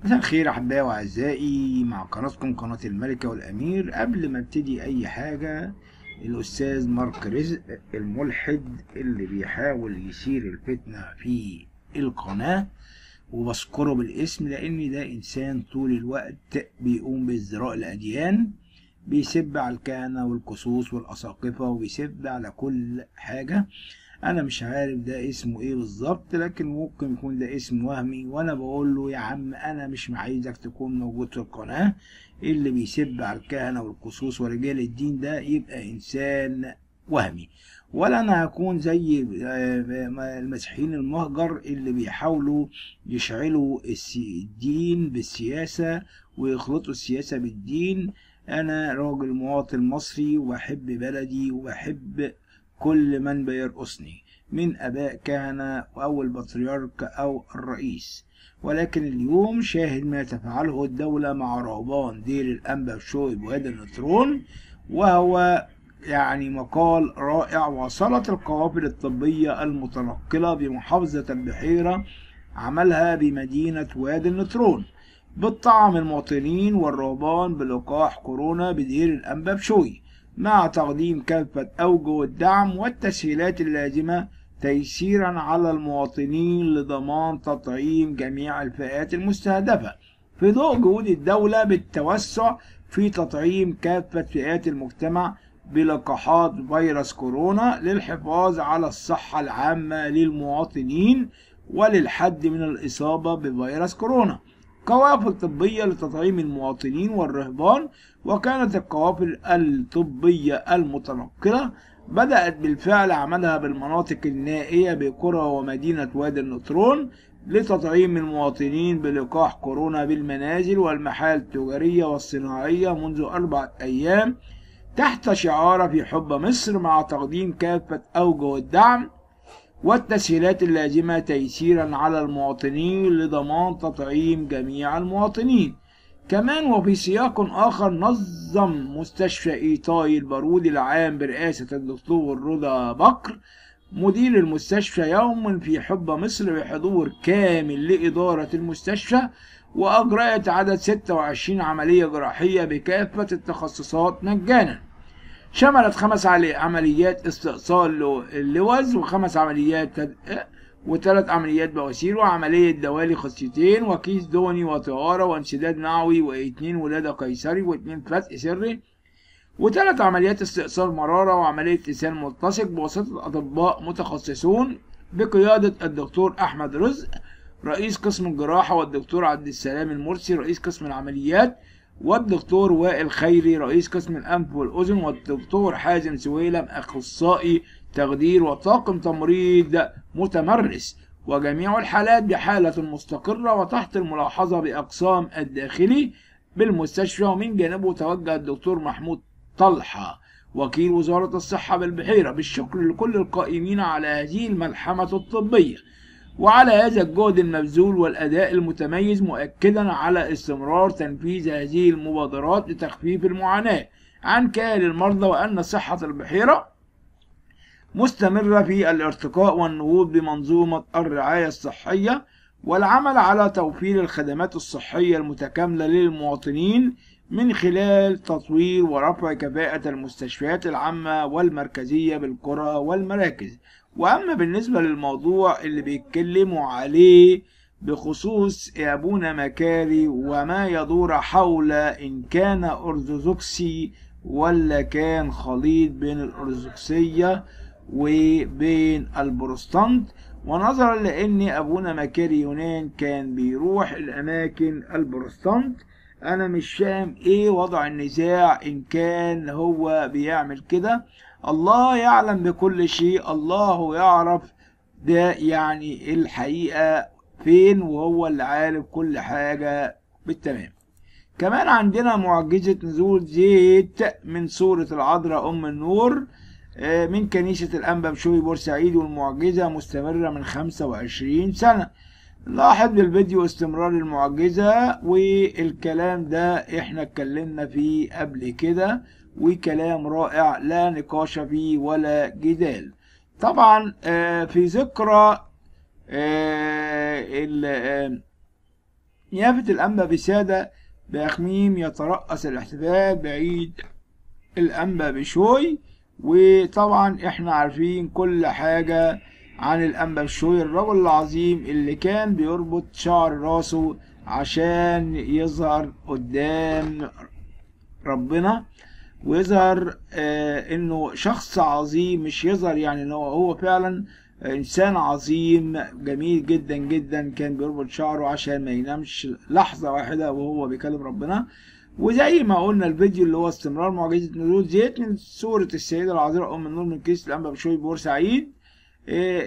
مساء الخير أحبائي وأعزائي، مع قناتكم قناة الملكة والأمير. قبل ما ابتدي أي حاجة، الأستاذ مارك رزق الملحد اللي بيحاول يثير الفتنة في القناة، وبذكره بالاسم لأن ده إنسان طول الوقت بيقوم بازدراء الأديان، بيسب على الكهنة والقصوص والأساقفة وبيسب على كل حاجة. انا مش عارف ده اسمه ايه بالظبط، لكن ممكن يكون ده اسم وهمي، وانا بقول له يا عم انا مش عايزك تكون موجود في القناة. اللي بيسب على الكهنة والقصوص ورجال الدين ده يبقى انسان وهمي، ولا انا هكون زي المسيحيين المهجر اللي بيحاولوا يشعلوا الدين بالسياسة ويخلطوا السياسة بالدين. انا راجل مواطن مصري وبحب بلدي وبحب كل من بيرقصني، من اباء كهنة او البطريرك او الرئيس. ولكن اليوم شاهد ما تفعله الدولة مع رهبان دير الانبا بشوي بوادي النطرون، وهو يعني مقال رائع. وصلت القوافل الطبية المتنقلة بمحافظة البحيرة عملها بمدينة وادي النطرون بالطعم المواطنين والرهبان بلقاح كورونا بدير الانبا بشوي، مع تقديم كافة أوجه الدعم والتسهيلات اللازمة تيسيرا على المواطنين لضمان تطعيم جميع الفئات المستهدفة، في ضوء جهود الدولة بالتوسع في تطعيم كافة فئات المجتمع بلقاحات فيروس كورونا للحفاظ على الصحة العامة للمواطنين وللحد من الإصابة بفيروس كورونا. قوافل طبية لتطعيم المواطنين والرهبان. وكانت القوافل الطبية المتنقلة بدأت بالفعل عملها بالمناطق النائية بقرى ومدينة وادي النطرون لتطعيم المواطنين بلقاح كورونا بالمنازل والمحال التجارية والصناعية منذ 4 أيام، تحت شعار في حب مصر، مع تقديم كافة أوجه الدعم والتسهيلات اللازمة تيسيرا على المواطنين لضمان تطعيم جميع المواطنين. كمان وفي سياق آخر، نظم مستشفى إيطاي البارودي العام برئاسة الدكتور رضا بكر مدير المستشفى يوم في حب مصر بحضور كامل لإدارة المستشفى، وأجرأت عدد 26 عملية جراحية بكافة التخصصات مجانا. شملت 5 عمليات استئصال اللوز، و5 عمليات و3 عمليات بواسير، وعملية دوالي خصيتين وكيس دهني وطهارة وانسداد معوي و2 ولادة قيصري و2 فتح سري، و3 عمليات استئصال مرارة وعملية لسان ملتصق بواسطة أطباء متخصصون بقيادة الدكتور أحمد رزق رئيس قسم الجراحة، والدكتور عبد السلام المرسي رئيس قسم العمليات، والدكتور وائل خيري رئيس قسم الأنف والأذن، والدكتور حازم سويلم أخصائي تخدير، وطاقم تمريض متمرس. وجميع الحالات بحالة مستقرة وتحت الملاحظة بأقسام الداخلي بالمستشفى. ومن جانبه توجه الدكتور محمود طلحة وكيل وزارة الصحة بالبحيرة بالشكر لكل القائمين على هذه الملحمة الطبية وعلى هذا الجهد المبذول والأداء المتميز، مؤكدا على استمرار تنفيذ هذه المبادرات لتخفيف المعاناة عن كاهل المرضى، وأن صحة البحيرة مستمرة في الارتقاء والنهوض بمنظومة الرعاية الصحية، والعمل على توفير الخدمات الصحية المتكاملة للمواطنين من خلال تطوير ورفع كفاءة المستشفيات العامة والمركزية بالقرى والمراكز. وأما بالنسبة للموضوع اللي بيتكلموا عليه بخصوص أبونا مكاري وما يدور حول إن كان أرثوذكسي ولا كان خليط بين الأرثوذكسية وبين البروتستانت، ونظرا لأن أبونا مكاري يونان كان بيروح الأماكن البروتستانت، أنا مش فاهم إيه وضع النزاع إن كان هو بيعمل كده. الله يعلم بكل شيء، الله يعرف ده يعني الحقيقة فين، وهو اللي عارف كل حاجة بالتمام. كمان عندنا معجزة نزول زيت من سورة العذراء أم النور من كنيسة الأنبا بشوي بورسعيد، والمعجزة مستمرة من 25 سنة. لاحظ بالفيديو استمرار المعجزة، والكلام ده احنا اتكلمنا فيه قبل كده، وكلام رائع لا نقاش فيه ولا جدال. طبعا في ذكرى نيافة الأنبا بسادة بأخميم يترأس الاحتفال بعيد الأنبا بشوي. وطبعا احنا عارفين كل حاجة عن الأنبا بشوي، الرجل العظيم اللي كان بيربط شعر راسه عشان يظهر قدام ربنا، ويظهر انه شخص عظيم، مش يظهر يعني ان هو فعلا انسان عظيم جميل جدا جدا. كان بيربط شعره عشان ما ينامش لحظة واحدة وهو بيكلم ربنا. وزي ما قلنا الفيديو اللي هو استمرار معجزة نزول زيت من سورة السيدة العذراء أم النور من كنيسة الأنبا بشوي بورسعيد.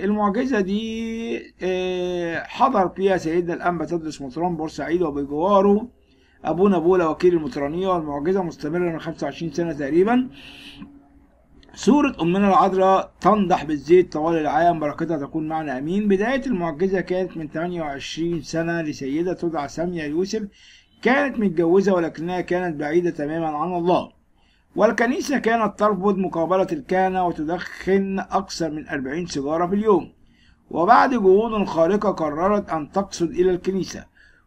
المعجزة دي حضر فيها سيدنا الأنبا تدرس مطران بورسعيد وبجواره أبونا بولا وكيل المطرانية، والمعجزة مستمرة من 25 سنة تقريبا. سورة أمنا العذراء تنضح بالزيت طوال العام، بركتها تكون معنا أمين. بداية المعجزة كانت من 28 سنة لسيدة تدعى سامية يوسف، كانت متجوزة ولكنها كانت بعيدة تماما عن الله، والكنيسة كانت ترفض مقابلة الكهنة وتدخن أكثر من 40 سيجارة في اليوم. وبعد جهود خارقة قررت أن تقصد إلى الكنيسة،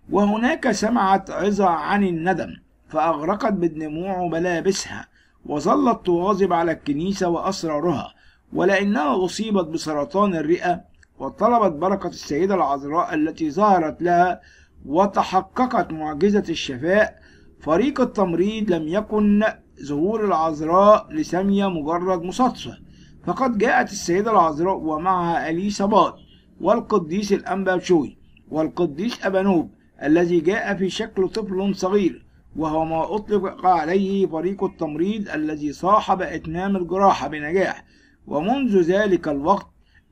وهناك سمعت عظة عن الندم فأغرقت بالدموع ملابسها، وظلت تواظب على الكنيسة وأسرارها، ولأنها أصيبت بسرطان الرئة وطلبت بركة السيدة العذراء التي ظهرت لها وتحققت معجزة الشفاء. فريق التمريض لم يكن ظهور العذراء لسامية مجرد مصادفة، فقد جاءت السيدة العذراء ومعها أليصابات والقديس الأنبا بشوي والقديس أبانوب الذي جاء في شكل طفل صغير، وهو ما أطلق عليه فريق التمريض الذي صاحب إتمام الجراحة بنجاح. ومنذ ذلك الوقت،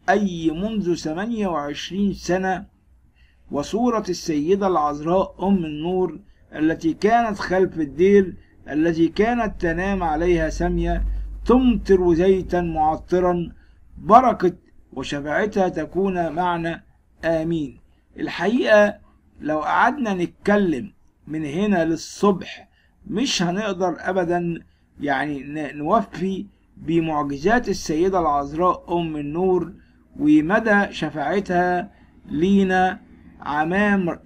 أي منذ 28 سنة، وصورة السيدة العذراء أم النور التي كانت خلف الدير الذي كانت تنام عليها سامية تمطر زيتا معطرا، بركة وشفاعتها تكون معنا آمين. الحقيقة لو قعدنا نتكلم من هنا للصبح مش هنقدر أبدا يعني نوفي بمعجزات السيدة العذراء أم النور ومدى شفاعتها لينا أمام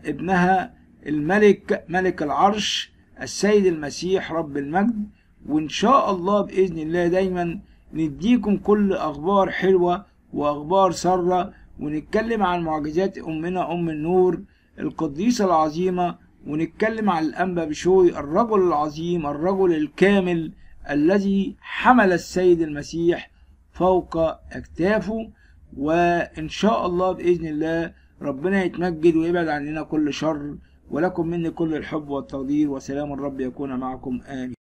ابنها الملك ملك العرش السيد المسيح رب المجد. وإن شاء الله بإذن الله دايما نديكم كل أخبار حلوة وأخبار سارة، ونتكلم عن معجزات أمنا أم النور القديسة العظيمة، ونتكلم عن الأنبا بشوي الرجل العظيم الرجل الكامل الذي حمل السيد المسيح فوق أكتافه. وإن شاء الله بإذن الله ربنا يتمجد ويبعد عننا كل شر. ولكم مني كل الحب والتقدير، وسلام الرب يكون معكم آمين.